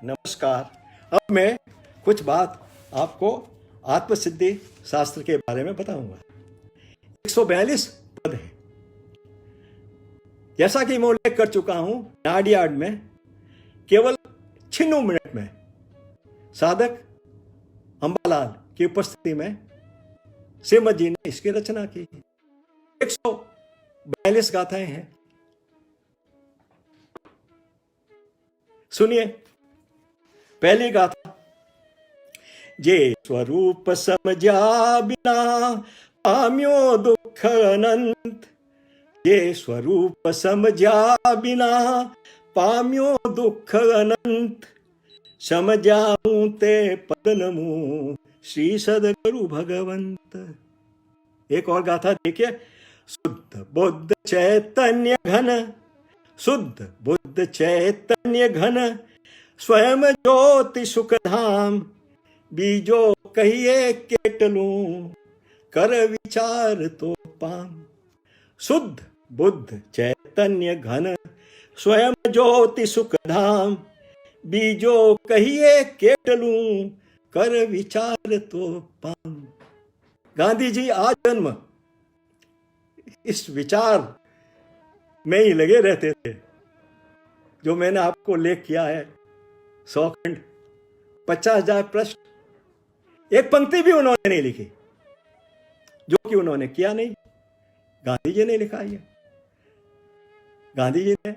नमस्कार। अब मैं कुछ बात आपको आत्मसिद्धि शास्त्र के बारे में बताऊंगा। 142 पद हैं। जैसा कि मैं उल्लेख कर चुका हूं, नाडियाड में केवल 96 मिनट में साधक अंबालाल की उपस्थिति में श्रीमद जी ने इसकी रचना की। 142 गाथाएं हैं। सुनिए। पहली गाथा, जे स्वरूप समझा बिना पाम्यो दुख अनंत। जे स्वरूप समझा बिना पाम्यो दुख अनंत। समझाऊं ते पद नमू श्री सदगुरु भगवंत। एक और गाथा देखिए। शुद्ध बुद्ध चैतन्य घन, शुद्ध बुद्ध चैतन्य घन, स्वयं ज्योति सुख धाम। बीजो कहिए केटलूं, कर विचार तो पाम। शुद्ध बुद्ध चैतन्य घन, स्वयं ज्योति सुख धाम। बीजो कहिए केटलूं, कर विचार तो पाम। गांधी जी आजन्म इस विचार में ही लगे रहते थे। जो मैंने आपको लेख किया है 100 खंड, 50,000 प्रश्न, एक पंक्ति भी उन्होंने नहीं लिखी, जो कि उन्होंने किया नहीं। गांधी जी ने लिखा है। गांधी जी ने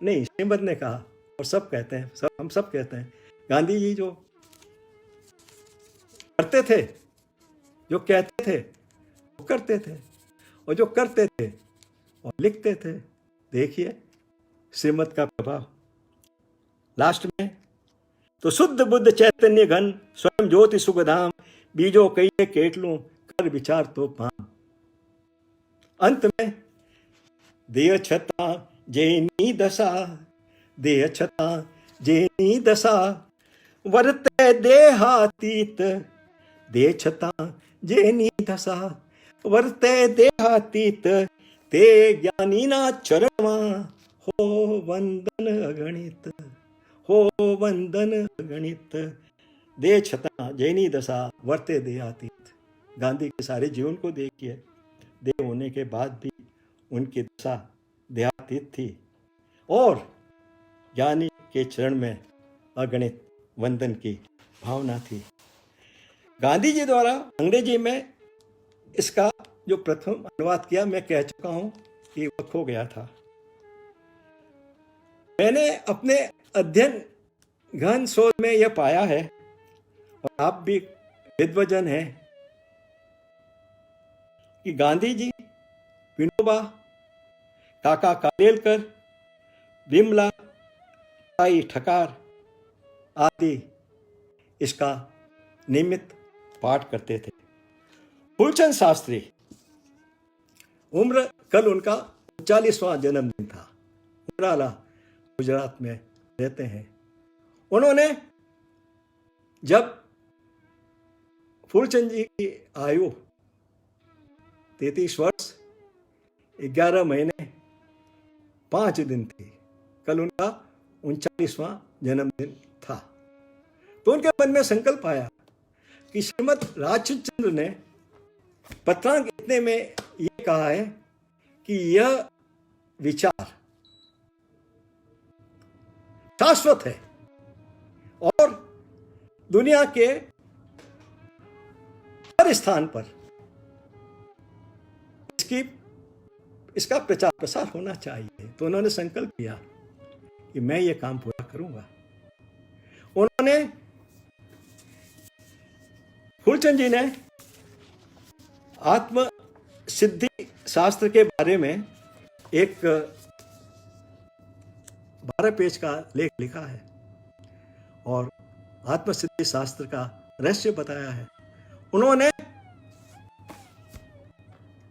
नहीं, श्रीमद ने कहा। और सब कहते हैं, हम सब कहते हैं, गांधी जी जो करते थे, जो कहते थे, वो करते थे, और जो करते थे और लिखते थे। देखिए श्रीमद का प्रभाव। लास्ट में तो शुद्ध बुद्ध चैतन्य घन, स्वयं ज्योति सुखधाम। बीजो कहिए केटलूं, कर विचार तो पाम। अंत में देह छता जेनी दशा, देह छता जेनी दशा। वर्ते देहातीत, देह छता जेनी दशा। वर्ते देहातीत, ते ज्ञानी ना चरणमा। हो वंदन अगणित, हो वंदन अगणित। देह छता जैनी दशा, वर्ते देहातीत। गांधी के सारे जीवन को देखिए। देह होने के बाद भी उनकी दशा देहातीत थी, और ज्ञानी के चरण में अगणित वंदन की भावना थी। गांधी जी द्वारा अंग्रेजी में इसका जो प्रथम अनुवाद किया, मैं कह चुका हूं कि वो खो गया था। मैंने अपने अध्ययन गहन शोध में यह पाया है, और आप भी विद्वजन हैं, कि गांधी जी, विनोबा, काका कालेलकर, विमला ताई ठकार आदि इसका नियमित पाठ करते थे। फूलचंद शास्त्री, उम्र कल उनका 39वां जन्मदिन था। उमराला गुजरात में रहते हैं। उन्होंने जब फूलचंद जी की आयु 33 वर्ष 11 महीने 5 दिन थी, कल उनका 39वां जन्मदिन था, तो उनके मन में संकल्प आया कि श्रीमद राजचंद्र ने पत्रांक इतने में यह कहा है कि यह विचार शाश्वत है, और दुनिया के हर स्थान पर इसका प्रचार प्रसार होना चाहिए। तो उन्होंने संकल्प किया कि मैं ये काम पूरा करूंगा। उन्होंने, फूलचंद जी ने आत्म सिद्धि शास्त्र के बारे में एक 12 पेज का लेख लिखा है, और आत्म सिद्धि शास्त्र का रहस्य बताया है। उन्होंने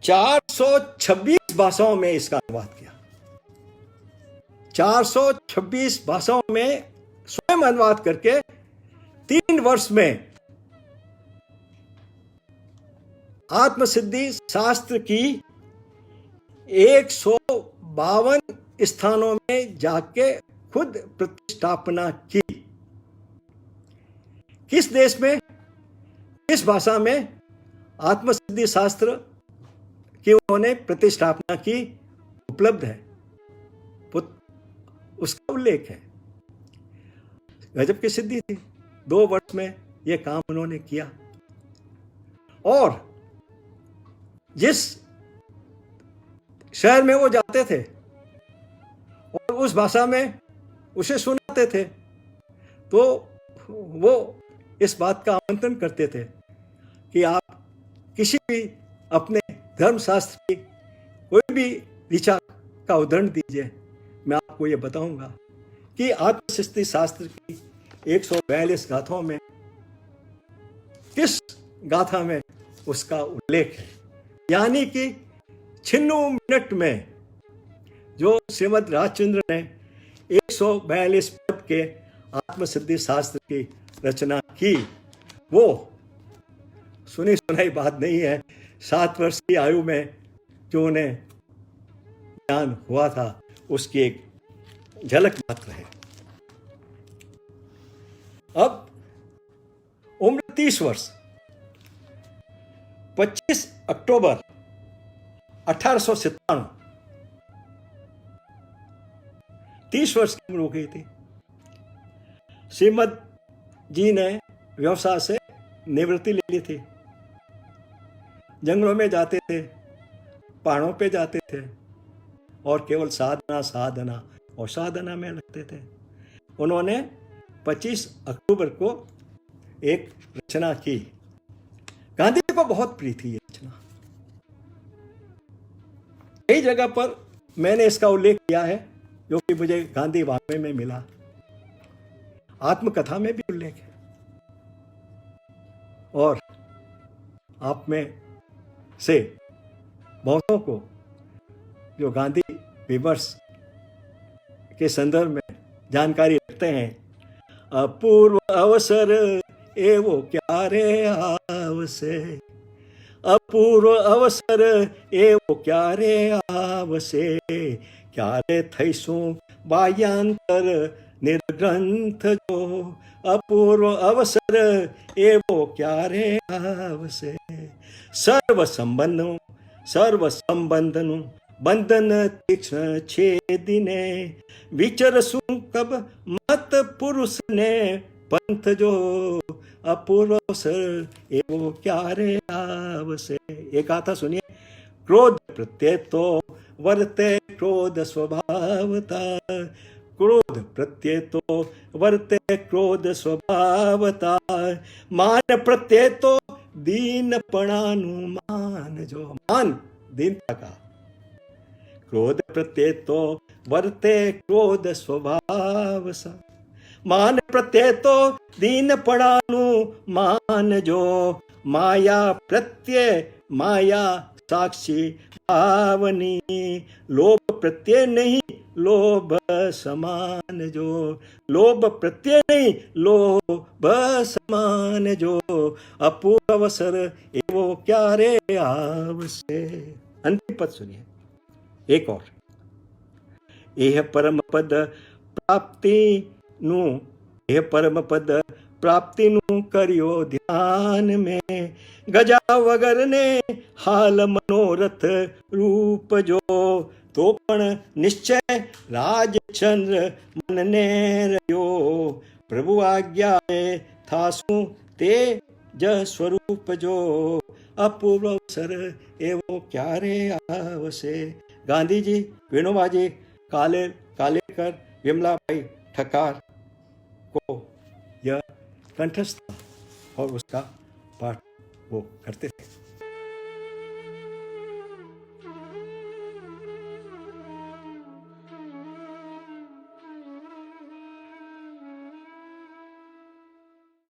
426 भाषाओं में इसका अनुवाद किया। 426 भाषाओं में स्वयं अनुवाद करके 3 वर्ष में आत्मसिद्धि शास्त्र की 152 स्थानों में जाके खुद प्रतिष्ठापना की। किस देश में, किस भाषा में आत्मसिद्धि शास्त्र की उन्होंने प्रतिष्ठापना की उपलब्ध है, उसका उल्लेख है। गजब की सिद्धि थी, 2 वर्ष में यह काम उन्होंने किया। और जिस शहर में वो जाते थे और उस भाषा में उसे सुनाते थे, तो वो इस बात का आमंत्रण करते थे कि आप किसी भी अपने धर्मशास्त्र की कोई भी ऋचा का उदाहरण दीजिए, मैं आपको ये बताऊंगा कि आत्मसिद्धि शास्त्र की 142 गाथाओं में किस गाथा में उसका उल्लेख है। यानी कि 96 मिनट में जो श्रीमद् राजचंद्र ने 142 पद के आत्मसिद्धि शास्त्र की रचना की, वो सुनी सुनाई बात नहीं है। 7 वर्ष की आयु में जो उन्हें ज्ञान हुआ था, उसकी एक झलक मात्र है। अब उम्र 30 वर्ष, 25 अक्टूबर 1897, 30 वर्ष की उम्र हो गई थी। श्रीमद जी ने व्यवसाय से निवृत्ति ले ली थी। जंगलों में जाते थे, पहाड़ों पे जाते थे और केवल साधना साधना और साधना में लगते थे। उन्होंने 25 अक्टूबर को एक रचना की। गांधी जी को बहुत प्रिय थी ये रचना। कई जगह पर मैंने इसका उल्लेख किया है जो कि मुझे गांधी वाङ्मय में मिला, आत्मकथा में भी उल्लेख है। और आप में से बहुतों को जो गांधी विमर्श के संदर्भ में जानकारी रखते हैं, अपूर्व अवसर एवो क्या रे आवसे, अपूर्व अवसर एवो क्या रे आवसे, क्या रे थैसु बाह्यांतर निर्ग्रंथ जो, अपूर्व अवसर एवो क्या रे आवसे, सर्व संबंधनु बंधन तीक्ष्ण छेदिने, विचरसु कब मत पुरुष ने पंथ जो, अपूर्व अवसर एवो क्या रे आवसे। एक गाथा सुनिए। क्रोध प्रत्यय तो वर्ते क्रोध स्वभावता, क्रोध प्रत्यय तो वर्ते क्रोध स्वभावता, मान प्रत्यय तो दीनपणानुमान जो, मान दीनता का, क्रोध प्रत्यय तो वर्ते क्रोध स्वभाव सा, मान प्रत्यय तो दीनपणानुमान जो, माया प्रत्यय माया साक्षी भावनी, लोभ प्रत्यय नहीं लोभ समान जो, लोभ प्रत्यय नहीं लोभ समान जो, अपूर्व अवसर एवो क्या रे आवसे। अंतिम पद सुनिए एक और। यह परम पद प्राप्ति नु, यह परम पद प्राप्ति नु करियो ध्यान में, गजा वगर ने हाल मनोरथ रूप जो, तो पण निश्चय राजचंद्र मन ने रयो, प्रभु आज्ञा में थासु तेज स्वरूप जो, अपूर्व अवसर एवो क्या रे आवसे। गांधी जी, विनोबा जी, कालेकर, विमलाबाई ठक्कर को यह कंठस्थ और उसका पाठ वो करते थे।